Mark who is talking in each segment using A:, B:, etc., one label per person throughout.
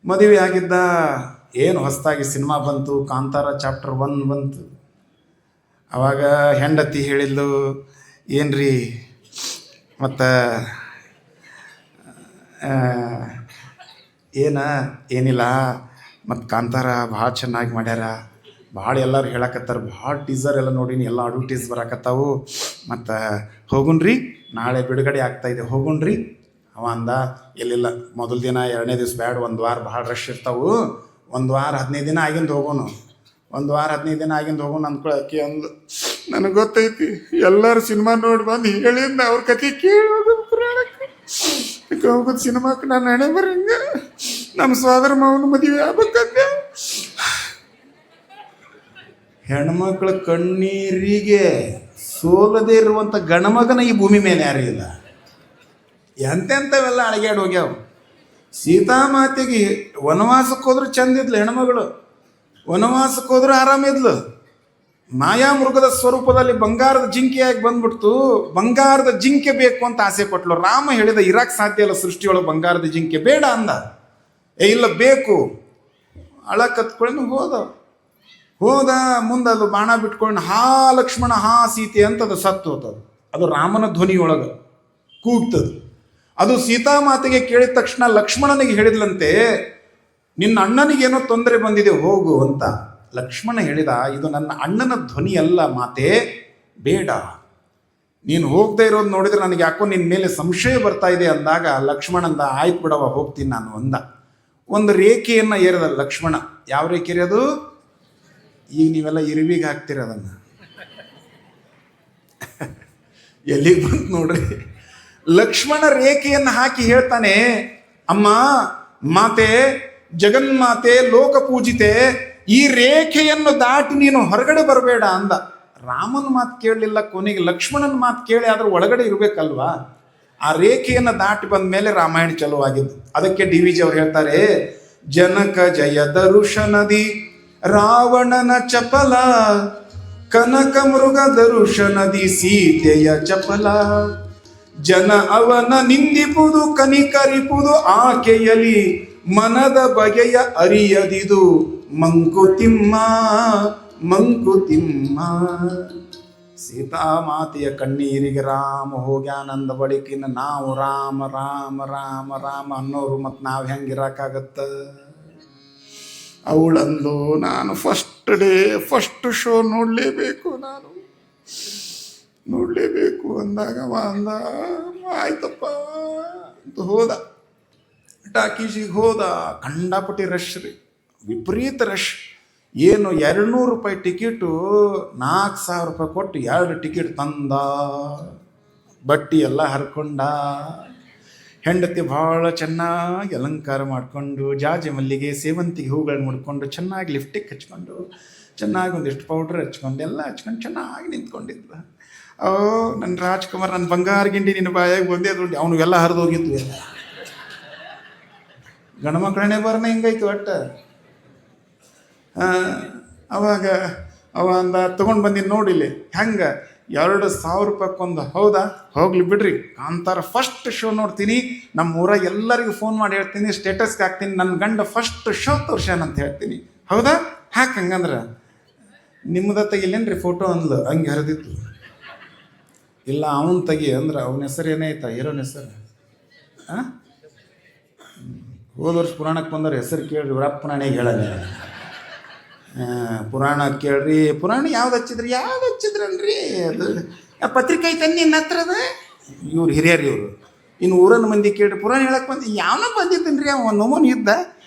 A: ಮದುವೆ ಆಗಿದ್ದ. ಏನು ಹೊಸದಾಗಿ ಸಿನಿಮಾ ಬಂತು, ಕಾಂತಾರ ಚಾಪ್ಟರ್ 1 ಬಂತು. ಅವಾಗ ಹೆಂಡತಿ ಹೇಳಿದ್ಲು, ಏನ್ರಿ ಮತ್ತು ಏನಿಲ್ಲ, ಮತ್ತು ಕಾಂತಾರ ಭಾಳ ಚೆನ್ನಾಗಿ ಮಾಡ್ಯಾರ, ಭಾಳ ಎಲ್ಲರೂ ಹೇಳಕತ್ತಾರ, ಭಾಳ ಟೀಸರ್ ಎಲ್ಲ ನೋಡೀನಿ, ಎಲ್ಲ ಅಡ್ವರ್ಟೈಸ್ ಬರಾಕತ್ತಾವು, ಮತ್ತು ಹೋಗುಣ್ರಿ, ನಾಳೆ ಬಿಡುಗಡೆ ಆಗ್ತಾಯಿದೆ, ಹೋಗುಣ್ರಿ. ಅವ ಅಂದ, ಎಲ್ಲಿಲ್ಲ, ಮೊದಲ ದಿನ 2ನೇ ದಿವಸ ಬ್ಯಾಡ, 1 ವಾರ ಭಾಳ ರಶ್ ಇರ್ತಾವು, 1 ವಾರ 15 ದಿನ ಆಗಿಂದ ಹೋಗೋಣ, 1 ವಾರ 15 ದಿನ ಆಗಿಂದ ಹೋಗೋಣ ಅಂದ್ಕೊಳಕ್ಕೆ ಅಂದು. ನನಗೆ ಗೊತ್ತೈತಿ, ಎಲ್ಲರೂ ಸಿನಿಮಾ ನೋಡಿ ಬಂದು ಹೇಳಿಂದ ಅವ್ರ ಕತೆ ಕೇಳೋದು ಪುರಾಣಕ್ಕೆ ಹೋಗೋದು ಸಿನಿಮಾಕ್ಕೆ. ನಾನು ಹಣೆ ಬರಂಗ ನಮ್ಮ ಸೋದರ ಮಾವನ ಮದುವೆ ಆಗ್ಬೇಕಂದೆ. ಹೆಣ್ಮಕ್ಳ ಕಣ್ಣೀರಿಗೆ ಸೋಲದೇ ಇರುವಂಥ ಗಣಮಗನ ಈ ಭೂಮಿ ಮೇಲೆ ಯಾರೂ ಇಲ್ಲ. ಎಂತೆಂಥವೆಲ್ಲ ಅಳಗ್ಯಾಡಿ ಹೋಗ್ಯಾವ. ಸೀತಾಮಾತೆಗೆ ವನವಾಸಕ್ಕೆ ಹೋದ್ರೆ ಚಂದಿದ್ಲು ಹೆಣ್ಮಗಳು, ವನವಾಸಕ್ಕೆ ಹೋದ್ರೆ ಆರಾಮಿದ್ಲು. ಮಾಯಾಮೃಗದ ಸ್ವರೂಪದಲ್ಲಿ ಬಂಗಾರದ ಜಿಂಕೆಯಾಗಿ ಬಂದ್ಬಿಡ್ತು. ಬಂಗಾರದ ಜಿಂಕೆ ಬೇಕು ಅಂತ ಆಸೆ ಪಟ್ಲು. ರಾಮ ಹೇಳಿದ, ಇರಾಕ್ ಸಾಧ್ಯ ಇಲ್ಲ ಸೃಷ್ಟಿಯೊಳಗೆ ಬಂಗಾರದ ಜಿಂಕೆ, ಬೇಡ ಅಂದ. ಇಲ್ಲ ಬೇಕು, ಅಳ ಕತ್ಕೊಂಡು ಹೋದ ಮುಂದೆ ಅದು ಬಾಣ ಬಿಟ್ಕೊಂಡು ಹಾ ಲಕ್ಷ್ಮಣ ಹಾ ಸೀತೆ ಅಂತ ಅದು ಸತ್ತು ಹೋತದು. ಅದು ರಾಮನ ಧ್ವನಿಯೊಳಗೆ ಕೂಗ್ತದೆ. ಅದು ಸೀತಾಮಾತೆಗೆ ಕೇಳಿದ ತಕ್ಷಣ ಲಕ್ಷ್ಮಣನಿಗೆ ಹೇಳಿದ್ಲಂತೆ, ನಿನ್ನ ಅಣ್ಣನಿಗೇನೋ ತೊಂದರೆ ಬಂದಿದೆ, ಹೋಗು ಅಂತ. ಲಕ್ಷ್ಮಣ ಹೇಳಿದ, ಇದು ನನ್ನ ಅಣ್ಣನ ಧ್ವನಿ ಅಲ್ಲ ಮಾತೆ, ಬೇಡ, ನೀನು ಹೋಗದೆ ಇರೋದು ನೋಡಿದ್ರೆ ನನಗೆ ಯಾಕೋ ನಿನ್ನ ಮೇಲೆ ಸಂಶಯ ಬರ್ತಾ ಇದೆ ಅಂದಾಗ ಲಕ್ಷ್ಮಣ ಅಂದ, ಆಯ್ತು ಬಿಡವ, ಹೋಗ್ತೀನಿ ನಾನು ಅಂದ. ಒಂದು ರೇಖೆಯನ್ನು ಏರಿದ ಲಕ್ಷ್ಮಣ. ಯಾವ ರೇಖೆ ಅದು? ಈಗ ನೀವೆಲ್ಲ ಇರುವಿಗೆ ಹಾಕ್ತೀರ ಅದನ್ನು. ಎಲ್ಲಿಗೆ ಬಂತು ನೋಡ್ರಿ. ಲಕ್ಷ್ಮಣ ರೇಖೆಯನ್ನು ಹಾಕಿ ಹೇಳ್ತಾನೆ, ಅಮ್ಮ ಮಾತೆ, ಜಗನ್ಮಾತೆ, ಲೋಕ ಪೂಜಿತೆ, ಈ ರೇಖೆಯನ್ನು ದಾಟಿ ನೀನು ಹೊರಗಡೆ ಬರಬೇಡ ಅಂದ. ರಾಮನ ಮಾತು ಕೇಳಲಿಲ್ಲ, ಕೊನೆಗೆ ಲಕ್ಷ್ಮಣನ ಮಾತು ಕೇಳಿ ಆದ್ರೂ ಒಳಗಡೆ ಇರಬೇಕಲ್ವಾ. ಆ ರೇಖೆಯನ್ನು ದಾಟಿ ಬಂದ ಮೇಲೆ ರಾಮಾಯಣ ಚಲುವಾಗಿದ್ದು. ಅದಕ್ಕೆ DVG ಅವ್ರು ಹೇಳ್ತಾರೆ, ಜನಕ ಜಯ ದರುಶನದಿ ರಾವಣನ ಚಪಲ, ಕನಕ ಮೃಗ ದರುಶನದಿ ಸೀತೆಯ ಚಪಲ, ಜನ ಅವನ ನಿಂದಿಪುದು ಕನಿಕರಿಪುದು ಆಕೆಯಲಿ, ಮನದ ಬಗೆಯ ಅರಿಯದಿದು ಮಂಕುತಿಮ್ಮ ಮಂಕುತಿಮ್ಮ. ಸೀತಾಮಾತೆಯ ಕಣ್ಣೀರಿಗೆ ರಾಮ ಹೋಗ್ಯಾನಂದ ಬಳಿಕಿನ ನಾವು ರಾಮ ರಾಮ ರಾಮ ರಾಮ ಅನ್ನೋರು ಮತ್ತು ನಾವು ಹೆಂಗಿರಕ್ಕಾಗತ್ತ? ಅವಳಂದು, ನಾನು ಫಸ್ಟ್ ಶೋ ನೋಡಲೇಬೇಕು, ನಾನು ನೋಡಲೇಬೇಕು ಅಂದಾಗ ಅಂದ, ಆಯ್ತಪ್ಪ ಅಂತ ಹೋದ. ಟಾಕೀಸಿಗೆ ಹೋದ. ಕಂಡಾಪಟ್ಟಿ ರಶ್ ರೀ, ವಿಪರೀತ ರಶ್. ಏನು 200 ರೂಪಾಯಿ ಟಿಕೆಟು 4,000 ರೂಪಾಯಿ ಕೊಟ್ಟು 2 ಟಿಕೆಟ್ ತಂದ. ಬಟ್ಟಿ ಎಲ್ಲ ಹರ್ಕೊಂಡ. ಹೆಂಡತಿ ಭಾಳ ಚೆನ್ನಾಗಿ ಅಲಂಕಾರ ಮಾಡಿಕೊಂಡು, ಜಾಜಿ ಮಲ್ಲಿಗೆ ಸೇವಂತಿಗೆ ಹೂಗಳು ಮುಡ್ಕೊಂಡು, ಚೆನ್ನಾಗಿ ಲಿಫ್ಟಿಗೆ ಹಚ್ಕೊಂಡು, ಚೆನ್ನಾಗಿ ಒಂದಿಷ್ಟು ಪೌಡ್ರ್ ಹಚ್ಕೊಂಡು, ಎಲ್ಲ ಹಚ್ಕೊಂಡು ಚೆನ್ನಾಗಿ ನಿಂತ್ಕೊಂಡಿದ್ದ. ನನ್ನ ರಾಜ್ಕುಮಾರ್, ನನ್ನ ಬಂಗಾರ ಗಿಂಡಿ ನಿನ್ನ ಬಾಯಾಗಿ ಒಂದೇ ದುಡ್ಡು. ಅವನು ಎಲ್ಲ ಹರಿದೋಗಿದ್ವು ಎಲ್ಲ. ಗಂಡ್ಮಕ್ಳನ್ನೇ ಬರೋಣ ಹಿಂಗೈತು ಒಟ್ಟು. ಅವಾಗ ಅವ ಅಂದ, ತೊಗೊಂಡು ಬಂದಿನಿ ನೋಡಿಲಿ ಹೆಂಗೆ, 2,000 ರೂಪಾಯಿಗೊಂದು. ಹೌದಾ, ಹೋಗ್ಲಿ ಬಿಡ್ರಿ, ಕಾಂತಾರ ಫಸ್ಟ್ ಶೋ ನೋಡ್ತೀನಿ, ನಮ್ಮ ಊರಾಗ ಎಲ್ಲರಿಗೂ ಫೋನ್ ಮಾಡಿ ಹೇಳ್ತೀನಿ, ಸ್ಟೇಟಸ್ಗೆ ಹಾಕ್ತೀನಿ, ನನ್ನ ಗಂಡ ಫಸ್ಟ್ ಶೋ ತೋರ್ಸ್ಯಾನ ಅಂತ ಹೇಳ್ತೀನಿ. ಹೌದಾ, ಹಾಕಿ ಹಂಗಂದ್ರೆ ನಿಮ್ಮದ ತೆಗಿಲೇನ್ರಿ ಫೋಟೋ ಅಂದ್ಲು. ಹಂಗೆ ಹರಿದಿತ್ತು. ಇಲ್ಲ ಅವನು ತೆಗಿ ಅಂದ್ರೆ ಅವನ ಹೆಸರು ಏನಾಯ್ತಾ, ಹೀರೋನ ಹೆಸರು? ಹೋದ ವರ್ಷ ಪುರಾಣಕ್ಕೆ ಬಂದವ್ರ ಹೆಸರು ಕೇಳ್ರಿ, ವರಪ್ಪ ಪುರಾಣಿಗೆ ಹೇಳಲ್ಲ. ಪುರಾಣ ಕೇಳ್ರಿ. ಪುರಾಣ ಯಾವ್ದು ಹಚ್ಚಿದ್ರನ್ರಿ? ಅದು ಪತ್ರಿಕೆ ಐತೆ ನಿನ್ನ ಹತ್ರದ. ಇವ್ರು ಹಿರಿಯರು ಇವರು. ಇನ್ನು ಊರನ್ನ ಮಂದಿ ಕೇಳ್ರಿ, ಪುರಾಣ ಹೇಳಕ್ಕೆ ಬಂದು ಯಾವನೋ ಬಂದಿದ್ದೀನಿ ರೀ. ಒಂದು ನಮೂನಿ ಇದ್ದ,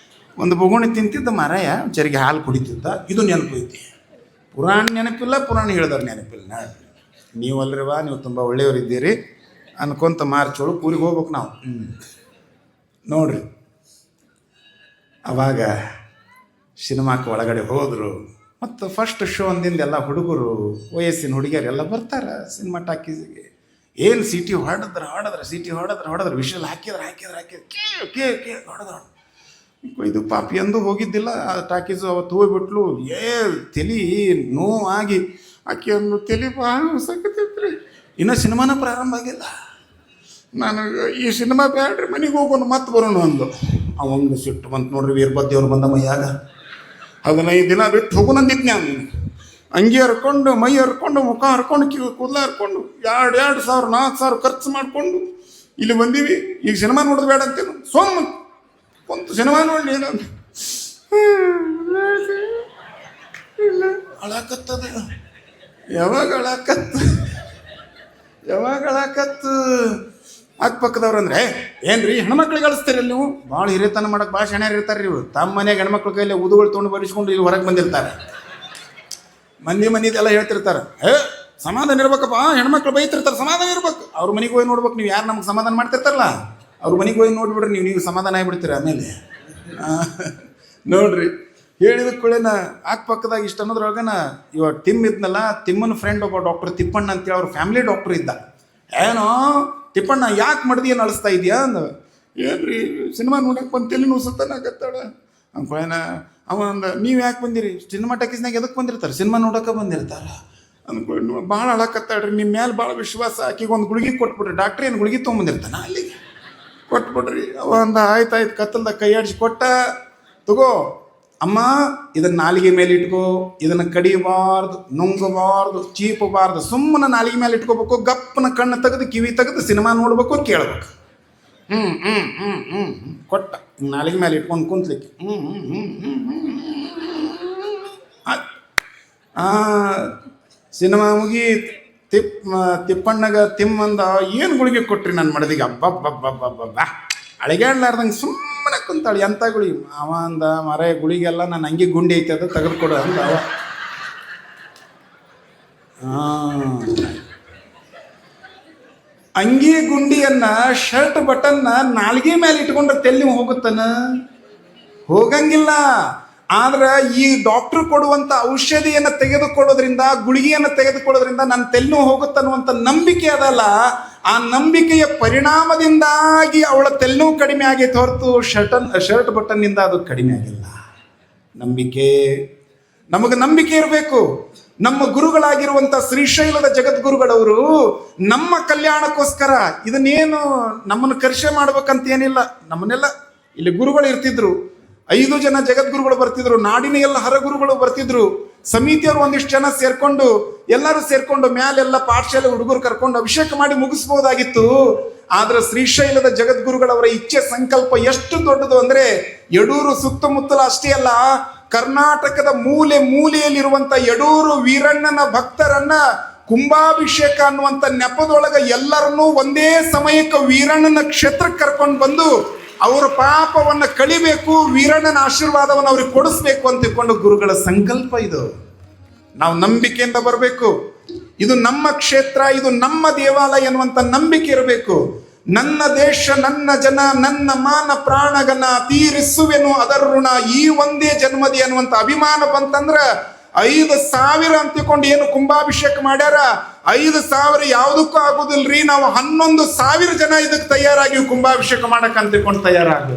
A: ಒಂದು ಬೊಗುಣಿ ತಿಂತಿದ್ದ, ಮಾರಾಯ ಚರಿಗೆ ಹಾಲು ಕುಡಿತಿದ್ದ. ಇದು ನೆನಪು ಐತಿ. ಪುರಾಣ ನೆನಪಿಲ್ಲ, ಪುರಾಣ ಹೇಳಿದವ್ರು ನೆನಪಿಲ್ಲ. ನೀವಲ್ರಿವಾ, ನೀವು ತುಂಬ ಒಳ್ಳೆಯವರಿದ್ದೀರಿ ಅನ್ಕೊಂತ ಮಾರ್ಚೋಳು ಊರಿಗೆ ಹೋಗ್ಬೇಕು ನಾವು. ನೋಡ್ರಿ, ಅವಾಗ ಸಿನಿಮಾಕ್ಕೆ ಒಳಗಡೆ ಹೋದರು. ಮತ್ತು ಫಸ್ಟ್ ಶೋ ಅಂದಿಂದ ಎಲ್ಲ ಹುಡುಗರು, ವಯಸ್ಸಿನ ಹುಡುಗಿಯರು ಎಲ್ಲ ಬರ್ತಾರೆ ಸಿನಿಮಾ ಟಾಕೀಸಿಗೆ. ಏನು ಸಿಟಿ ಹೊಡೆದ್ರೆ ವಿಷಲ್ ಹಾಕಿದ್ರೆ ಹೊಡೆದ್ರು. ಇದು ಪಾಪಿ ಎಂದು ಹೋಗಿದ್ದಿಲ್ಲ ಟಾಕೀಸು. ಅವತ್ತು ಹೋಗ್ಬಿಟ್ಲು. ತಲೆ ನೋವಾಗಿ ಆಕೆಯನ್ನು ತಲೆ ಭಾಳ ಸಕತ್ತೈತ್ರಿ. ಇನ್ನೂ ಸಿನಿಮಾನ ಪ್ರಾರಂಭ ಆಗಿಲ್ಲ. ನನಗೆ ಈ ಸಿನಿಮಾ ಬೇಡ್ರಿ, ಮನೆಗೆ ಹೋಗೋಣ ಮತ್ತೆ ಬರೋಣ ಅಂದು. ಅವಂಗ ಸಿಟ್ಟು ಬಂತು ನೋಡ್ರಿ, ವೀರಭದ್ರವ್ರು ಬಂದ ಮೈಯಾಗ 15 ದಿನ ಬಿಟ್ಟು ಹೋಗು ನಂದಿದ್ ನಾನು. ಅಂಗಿ ಹರ್ಕೊಂಡು, ಮೈ ಹರ್ಕೊಂಡು, ಮುಖ ಹರ್ಕೊಂಡು, ಕೂದಲ ಹರ್ಕೊಂಡು 2,000 4,000 ಖರ್ಚು ಮಾಡಿಕೊಂಡು ಇಲ್ಲಿ ಬಂದೀವಿ. ಈಗ ಸಿನಿಮಾ ನೋಡೋದು ಬೇಡ ಅಂತೇನು, ಸೋಮ್ ಒಂದು ಸಿನಿಮಾ ನೋಡಿ ನಾನು ಅಳಕತ್ತದ. ಯಾವಾಗ ಅಳಕತ್ತು ಅಕ್ಕಪಕ್ಕದವ್ರು ಅಂದ್ರೆ, ಏನ್ರಿ ಹೆಣ್ಮಕ್ಳಿಗೆ ಅಳಿಸ್ತೀರಿ ನೀವು? ಭಾಳ ಹಿರಿತನ ಮಾಡಕ್ಕೆ ಭಾಳ ಶಣ್ಯಾರು ಇರ್ತಾರೆ ಇವರು. ತಮ್ಮ ಮನೆಯಾಗ ಹೆಣ್ಮಕ್ಳ ಕೈಯಲ್ಲಿ ಉದುಗಳು ತೊಗೊಂಡು ಬರಿಸ್ಕೊಂಡು ಇಲ್ಲಿ ಹೊರಗೆ ಬಂದಿರ್ತಾರೆ. ಮಂದಿದೆಲ್ಲ ಹೇಳ್ತಿರ್ತಾರೆ, ಸಮಾಧಾನ ಇರ್ಬೇಕಪ್ಪ, ಹೆಣ್ಮಕ್ಳು ಬೈತಿರ್ತಾರೆ, ಸಮಾಧಾನ ಇರ್ಬೇಕು. ಅವ್ರ ಮನೆಗೆ ಹೋಗಿ ನೋಡ್ಬೇಕು. ನೀವು ಯಾರು ನಮ್ಗೆ ಸಮಾಧಾನ ಮಾಡ್ತಿರ್ತಾರಲ್ಲ ಅವ್ರ ಮನೆಗೆ ಹೋಗಿ ನೋಡ್ಬಿಡ್ರಿ, ನೀವು ಸಮಾಧಾನ ಆಗಿಬಿಡ್ತೀರಿ. ಆಮೇಲೆ ನೋಡ್ರಿ, ಹೇಳಿದ ಕೂಡೇನ ಅಕ್ಕಪಕ್ಕದಾಗ ಇಷ್ಟ ಅನ್ನೋದ್ರೊಳಗನ ಇವಾಗ ಟಿಮ್ ಇದ್ನಲ್ಲ, ತಿಮ್ಮನ ಫ್ರೆಂಡ್ ಒಬ್ಬ ಡಾಕ್ಟರ್ ತಿಪ್ಪಣ್ಣ ಅಂತೇಳಿ ಅವ್ರ ಫ್ಯಾಮಿಲಿ ಡಾಕ್ಟರ್ ಇದ್ದ. ಏನೋ ತಿಪ್ಪಣ್ಣ ಯಾಕೆ ಮಡ್ದಿ ಏನು ಅಳಿಸ್ತಾ ಇದೆಯಾ ಅಂದ. ಏನ್ರಿ ಸಿನಿಮಾ ನೋಡಕ್ಕೆ ಬಂತೇಳಿ ನೀವು ಸುತ್ತನಾಗತ್ತಾಳ ಅಂದ್ಕೊಳ್ಳೇನ. ಅವ ಅಂದ, ನೀವು ಯಾಕೆ ಬಂದಿರಿ? ಸಿನಿಮಾ ಟಾಕೀಸ್ನಾಗ ಎದಕ್ಕೆ ಬಂದಿರ್ತಾರೆ? ಸಿನಿಮಾ ನೋಡೋಕೆ ಬಂದಿರ್ತಾರ ಅಂದ್ಕೊಂಡು. ಭಾಳ ಅಳಕತ್ತಾಳ್ರಿ, ನಿಮ್ಮ ಮೇಲೆ ಭಾಳ ವಿಶ್ವಾಸ. ಆಕಿಗೆ ಒಂದು ಗುಳಿಗೆ ಕೊಟ್ಬಿಡ್ರಿ, ಡಾಕ್ಟ್ರಿ ಏನು ಗುಳಿಗೆ ತೊಗೊಂಬಂದಿರ್ತಾನ ಅಲ್ಲಿಗೆ ಕೊಟ್ಬಿಡ್ರಿ. ಅವ ಅಂದ, ಆಯ್ತು ಕತ್ತಲ್ದಾಗ ಕೈ ಆಡಿಸಿ ಕೊಟ್ಟ. ತಗೋ ಅಮ್ಮ, ಇದನ್ನ ನಾಲಿಗೆ ಮೇಲೆ ಇಟ್ಕೋ, ಇದನ್ನು ಕಡಿಬಾರ್ದು, ನುಂಗಬಾರ್ದು, ಚೀಪಬಾರ್ದು, ಸುಮ್ಮನೆ ನಾಲಿಗೆ ಮೇಲೆ ಇಟ್ಕೋಬೇಕು. ಗಪ್ಪನ ಕಣ್ಣು ತೆಗೆದು ಕಿವಿ ತೆಗೆದು ಸಿನಿಮಾ ನೋಡ್ಬೇಕು, ಕೇಳ್ಬೇಕು. ಕೊಟ್ಟ ನಾಲಿಗೆ ಮೇಲೆ ಇಟ್ಕೊಂಡು ಕುಂತ್ಲಿಕ್ಕೆ. ಸಿನಿಮಾ ಮುಗಿ ತಿಪ್ಪಣ್ಣಗ ತಿಮ್ಮಂದ, ಏನು ಗುಳಿಗೆ ಕೊಟ್ರಿ ನನ್ನ ಮಡದಿಗೆ? ಅಬ್ಬಬ್ಬಬ್ಬಬ್ಬಬ್ಬ ಅಳಿಗಾಡ್ಲಾರ್ದಂಗೆ ಸುಮ್ಮನೆ ಕುಂತಾಳೆ. ಎಂಥ ಗುಳಿಗೆ? ಅವ ಅಂದ, ಮರ ಗುಳಿಗೆಲ್ಲ ನನ್ನ ಅಂಗಿ ಗುಂಡಿ ಐತೆ, ಅದು ತೆಗೆದುಕೊಡು ಅಂದ ಅವ. ಅಂಗಿ ಗುಂಡಿಯನ್ನ, ಶರ್ಟ್ ಬಟನ್ನ ನಾಲ್ಗೆ ಮೇಲೆ ಇಟ್ಕೊಂಡ್ರೆ ತೆಲ್ಲಿ ಹೋಗುತ್ತಾನ? ಹೋಗಂಗಿಲ್ಲ. ಆದ್ರೆ ಈ ಡಾಕ್ಟರ್ ಕೊಡುವಂಥ ಔಷಧಿಯನ್ನು ತೆಗೆದುಕೊಳ್ಳೋದ್ರಿಂದ, ಗುಳಿಗೆಯನ್ನು ತೆಗೆದುಕೊಳ್ಳೋದ್ರಿಂದ ನನ್ನ ತೆಲ್ಲು ಹೋಗುತ್ತನ್ನುವಂಥ ನಂಬಿಕೆ ಅದಲ್ಲ. ಆ ನಂಬಿಕೆಯ ಪರಿಣಾಮದಿಂದಾಗಿ ಅವಳ ತೆಲ್ಲು ಕಡಿಮೆ ಆಗೈತೆ ಹೊರತು ಶರ್ಟ್ ಬಟನ್ನಿಂದ ಅದು ಕಡಿಮೆ ಆಗಿಲ್ಲ. ನಮಗೆ ನಂಬಿಕೆ ಇರಬೇಕು. ನಮ್ಮ ಗುರುಗಳಾಗಿರುವಂಥ ಶ್ರೀಶೈಲದ ಜಗದ್ಗುರುಗಳವರು ನಮ್ಮ ಕಲ್ಯಾಣಕ್ಕೋಸ್ಕರ ಇದನ್ನೇನು ನಮ್ಮನ್ನು ಕರ್ಷೆ ಮಾಡ್ಬೇಕಂತ ಏನಿಲ್ಲ. ನಮ್ಮನ್ನೆಲ್ಲ ಇಲ್ಲಿ ಗುರುಗಳು ಇರ್ತಿದ್ರು, 5 ಜನ ಜಗದ್ಗುರುಗಳು ಬರ್ತಿದ್ರು, ನಾಡಿನ ಎಲ್ಲ ಹರಗುರುಗಳು ಬರ್ತಿದ್ರು. ಸಮಿತಿಯವರು ಒಂದಿಷ್ಟು ಜನ ಸೇರ್ಕೊಂಡು, ಎಲ್ಲರೂ ಸೇರ್ಕೊಂಡು ಮ್ಯಾಲೆಲ್ಲ ಪಾಠಶಾಲೆ ಹುಡುಗರು ಕರ್ಕೊಂಡು ಅಭಿಷೇಕ ಮಾಡಿ ಮುಗಿಸ್ಬೋದಾಗಿತ್ತು. ಆದ್ರೆ ಶ್ರೀಶೈಲದ ಜಗದ್ಗುರುಗಳವರ ಇಚ್ಛೆ ಸಂಕಲ್ಪ ಎಷ್ಟು ದೊಡ್ಡದು ಅಂದ್ರೆ, ಯಡೂರು ಸುತ್ತಮುತ್ತಲ ಅಷ್ಟೇ ಅಲ್ಲ, ಕರ್ನಾಟಕದ ಮೂಲೆ ಮೂಲೆಯಲ್ಲಿರುವಂತ ಯಡೂರು ವೀರಣ್ಣನ ಭಕ್ತರನ್ನ ಕುಂಭಾಭಿಷೇಕ ಅನ್ನುವಂಥ ನೆಪದೊಳಗ ಎಲ್ಲರನ್ನೂ ಒಂದೇ ಸಮಯಕ್ಕೆ ವೀರಣ್ಣನ ಕ್ಷೇತ್ರಕ್ಕೆ ಕರ್ಕೊಂಡು ಬಂದು ಅವರ ಪಾಪವನ್ನು ಕಳಿಬೇಕು, ವೀರಣ್ಣನ ಆಶೀರ್ವಾದವನ್ನು ಅವ್ರಿಗೆ ಕೊಡಿಸ್ಬೇಕು ಅಂತ ತಿಳ್ಕೊಂಡು ಗುರುಗಳ ಸಂಕಲ್ಪ ಇದು. ನಾವು ನಂಬಿಕೆಯಿಂದ ಬರಬೇಕು. ಇದು ನಮ್ಮ ಕ್ಷೇತ್ರ, ಇದು ನಮ್ಮ ದೇವಾಲಯ ಎನ್ನುವಂಥ ನಂಬಿಕೆ ಇರಬೇಕು. ನನ್ನ ದೇಶ, ನನ್ನ ಜನ, ನನ್ನ ಮಾನ ಪ್ರಾಣಗನ ತೀರಿಸುವೆನು ಅದರ ಋಣ ಈ ಒಂದೇ ಜನ್ಮದಿ ಅನ್ನುವಂಥ ಅಭಿಮಾನ ಬಂತಂದ್ರ 5,000 ಅಂತ ತಿಳ್ಕೊಂಡು ಏನು ಕುಂಭಾಭಿಷೇಕ ಮಾಡ್ಯಾರ, 5,000 ಯಾವುದಕ್ಕೂ ಆಗುದಿಲ್ರಿ. ನಾವು 11,000 ಜನ ಇದಕ್ಕೆ ತಯಾರಾಗಿ ಕುಂಭಾಭಿಷೇಕ ಮಾಡಕ್ಕೆ ಅಂತ ತಿಳ್ಕೊಂಡು ತಯಾರಾಗ.